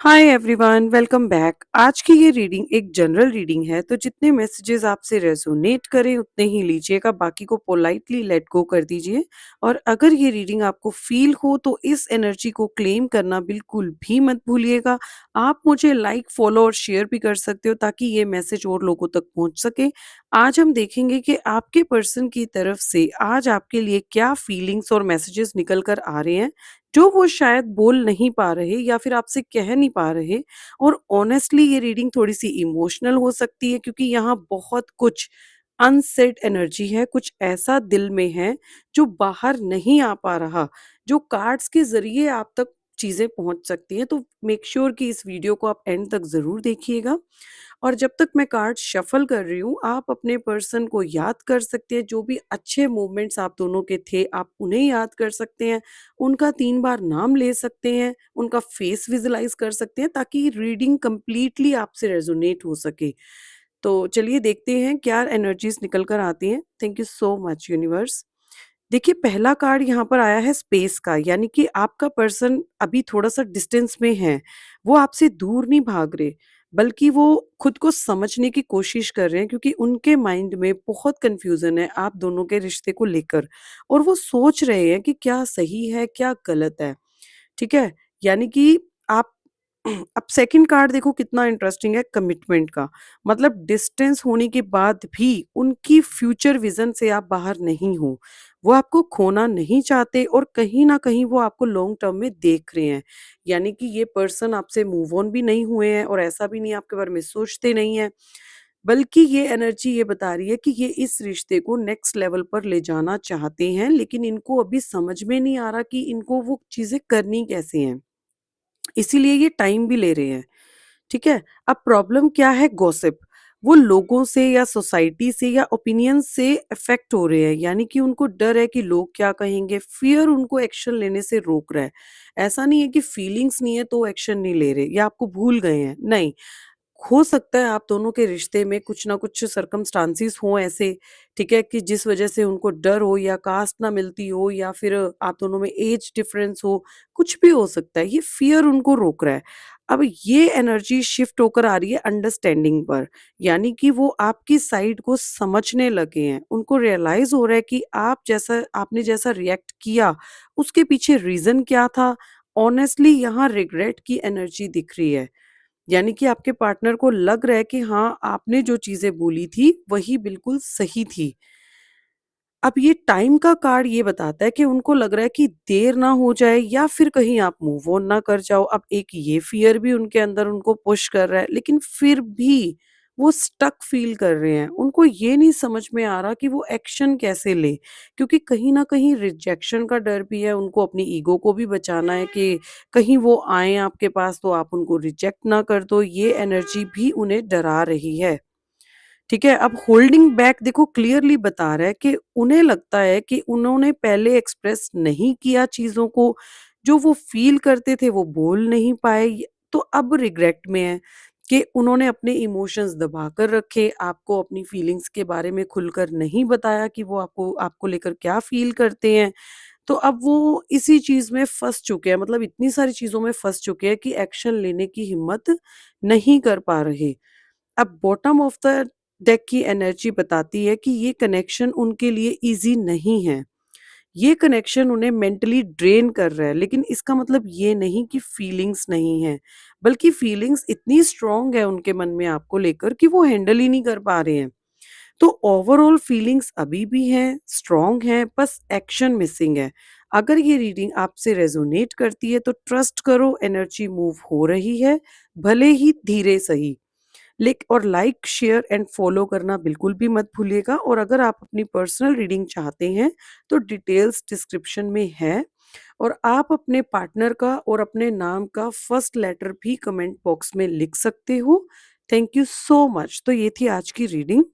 Hi everyone, welcome back. आज की ये रीडिंग एक जनरल रीडिंग है, तो जितने मैसेजेस आपसे रेजोनेट करें उतने ही लीजिएगा, बाकी को पोलाइटली लेट गो कर दीजिए। और अगर ये रीडिंग आपको फील हो तो इस एनर्जी को क्लेम करना बिल्कुल भी मत भूलिएगा। आप मुझे लाइक, फॉलो और शेयर भी कर सकते हो ताकि ये मैसेज और लोगों तक पहुंच सके। आज हम देखेंगे कि आपके पर्सन की तरफ से आज आपके लिए क्या फीलिंग्स और मैसेजेस निकल कर आ रहे हैं, जो वो शायद बोल नहीं पा रहे या फिर आपसे कह नहीं पा रहे। और ऑनेस्टली ये रीडिंग थोड़ी-सी इमोशनल हो सकती है क्योंकि यहाँ बहुत कुछ अनसेड एनर्जी है, कुछ ऐसा दिल में है जो बाहर नहीं आ पा रहा, जो कार्ड्स के ज़रिए आप तक चीज़ें पहुँच सकती हैं। तो मेक श्योर कि इस वीडियो को आप एंड तक ज़रूर देखिएगा। और जब तक मैं कार्ड शफल कर रही हूँ, आप अपने पर्सन को याद कर सकते हैं, जो भी अच्छे मोमेंट्स आप दोनों के थे, आप उन्हें याद कर सकते हैं, उनका 3 बार नाम ले सकते हैं, उनका फेस विजुअलाइज़ कर सकते हैं ताकि रीडिंग कंप्लीटली आपसे रेज़ोनेट हो सके। तो चलिए देखते हैं क्या एनर्जीज़ निकल कर आती हैं। Thank you so much universe. देखिए, पहला कार्ड यहाँ पर आया है स्पेस का, यानी कि आपका पर्सन अभी थोड़ा-सा डिस्टेंस में है। वो आपसे दूर नहीं भाग रहे, बल्कि वो खुद को समझने की कोशिश कर रहे हैं क्योंकि उनके माइंड में बहुत कन्फ्यूज़न है आप दोनों के रिश्ते को लेकर। और वो सोच रहे हैं कि क्या सही है, क्या गलत है। ठीक है? यानी कि आप अब सेकंड कार्ड देखो कितना इंटरेस्टिंग है, कमिटमेंट का। मतलब डिस्टेंस होने के बाद भी उनकी फ्यूचर विज़न से आप बाहर नहीं हो। वो आपको खोना नहीं चाहते और कहीं न कहीं वो आपको लॉन्ग टर्म में देख रहे हैं। यानी कि ये पर्सन आपसे मूव ऑन भी नहीं हुए हैं और ऐसा भी नहीं आपके बारे में सोचते नहीं हैं। बल्कि ये एनर्जी ये बता रही है कि ये इस रिश्ते को नेक्स्ट लेवल पर ले जाना चाहते हैं, लेकिन इनको अभी समझ में नहीं आ रहा कि इनको वो चीज़ें करनी कैसे हैं। इसीलिए ये टाइम भी ले रहे हैं। ठीक है? अब प्रॉब्लम क्या है, गॉसिप। वो लोगों से या सोसाइटी से या ओपिनियन से अफ़ेक्ट हो रहे हैं, यानी कि उनको डर है कि लोग क्या कहेंगे, फ़ियर उनको एक्शन लेने से रोक रहा है। ऐसा नहीं है कि फीलिंग्स नहीं है तो एक्शन नहीं ले रहे या आपको भूल गए हैं, नहीं। हो सकता है आप दोनों के रिश्ते में कुछ ना कुछ सर्कमस्टांसेस हों ऐसे, ठीक है, कि जिस वजह से उनको डर हो या कास्ट ना मिलती हो या फिर आप दोनों में एज डिफरेंस हो, कुछ भी हो सकता है। ये फ़ियर उनको रोक रहा है। अब ये एनर्जी शिफ्ट होकर आ रही है अंडरस्टैंडिंग पर, यानी कि वो आपकी साइड को समझने लगे हैं। उनको रियलाइज़ हो रहा है कि आपने जैसा रिएक्ट किया, उसके पीछे रीज़न क्या था। ऑनेस्टली यहाँ रिग्रेट की एनर्जी दिख रही है। यानी कि आपके पार्टनर को लग रहा है कि हाँ, आपने जो चीज़ें बोली थी, वही बिल्कुल सही थी। अब ये टाइम का कार्ड ये बताता है कि उनको लग रहा है कि देर ना हो जाए या फिर कहीं आप मूव ऑन ना कर जाओ। अब एक ये फ़ियर भी उनके अंदर उनको पुश कर रहा है, लेकिन फिर भी वो स्टक फ़ील कर रहे हैं। उनको ये नहीं समझ में आ रहा कि वो एक्शन कैसे लें, क्योंकि कहीं न कहीं रिजेक्शन का डर भी है। उनको अपनी ईगो को भी बचाना है कि कहीं वो आएँ आपके पास तो आप उनको रिजेक्ट ना कर दो। ये एनर्जी भी उन्हें डरा रही है। ठीक है? अब होल्डिंग बैक देखो क्लियरली बता रहा है कि उन्हें लगता है कि उन्होंने पहले एक्सप्रेस नहीं किया चीज़ों को, जो वो फ़ील करते थे वो बोल नहीं पाए, तो अब रिग्रेट में हैं कि उन्होंने अपने इमोशंस दबा कर रखे, आपको अपनी फीलिंग्स के बारे में खुलकर नहीं बताया कि वो आपको आपको लेकर क्या फ़ील करते हैं। तो अब वो इसी चीज़ में फँस चुके हैं, मतलब इतनी सारी चीज़ों में फँस चुके हैं कि एक्शन लेने की हिम्मत नहीं कर पा रहे। अब बॉटम ऑफ द डेक की एनर्जी बताती है कि ये कनेक्शन उनके लिए ईज़ी नहीं है। ये कनेक्शन उन्हें मेंटली ड्रेन कर रहा है, लेकिन इसका मतलब ये नहीं कि फीलिंग्स नहीं है, बल्कि फीलिंग्स इतनी स्ट्रॉन्ग है उनके मन में आपको लेकर कि वो हैंडल ही नहीं कर पा रहे हैं। तो ओवरऑल फीलिंग्स अभी भी हैं, स्ट्रॉन्ग हैं, बस एक्शन मिसिंग है। अगर ये रीडिंग आपसे रेज़ोनेट करती है तो ट्रस्ट करो, एनर्जी मूव हो रही है, भले ही धीरे सही। और लाइक, शेयर एंड फॉलो करना बिल्कुल भी मत भूलिएगा। और अगर आप अपनी पर्सनल रीडिंग चाहते हैं तो डिटेल्स डिस्क्रिप्शन में है। और आप अपने पार्टनर का और अपने नाम का फर्स्ट लेटर भी कमेंट बॉक्स में लिख सकते हो। Thank you so much. तो ये थी आज की रीडिंग।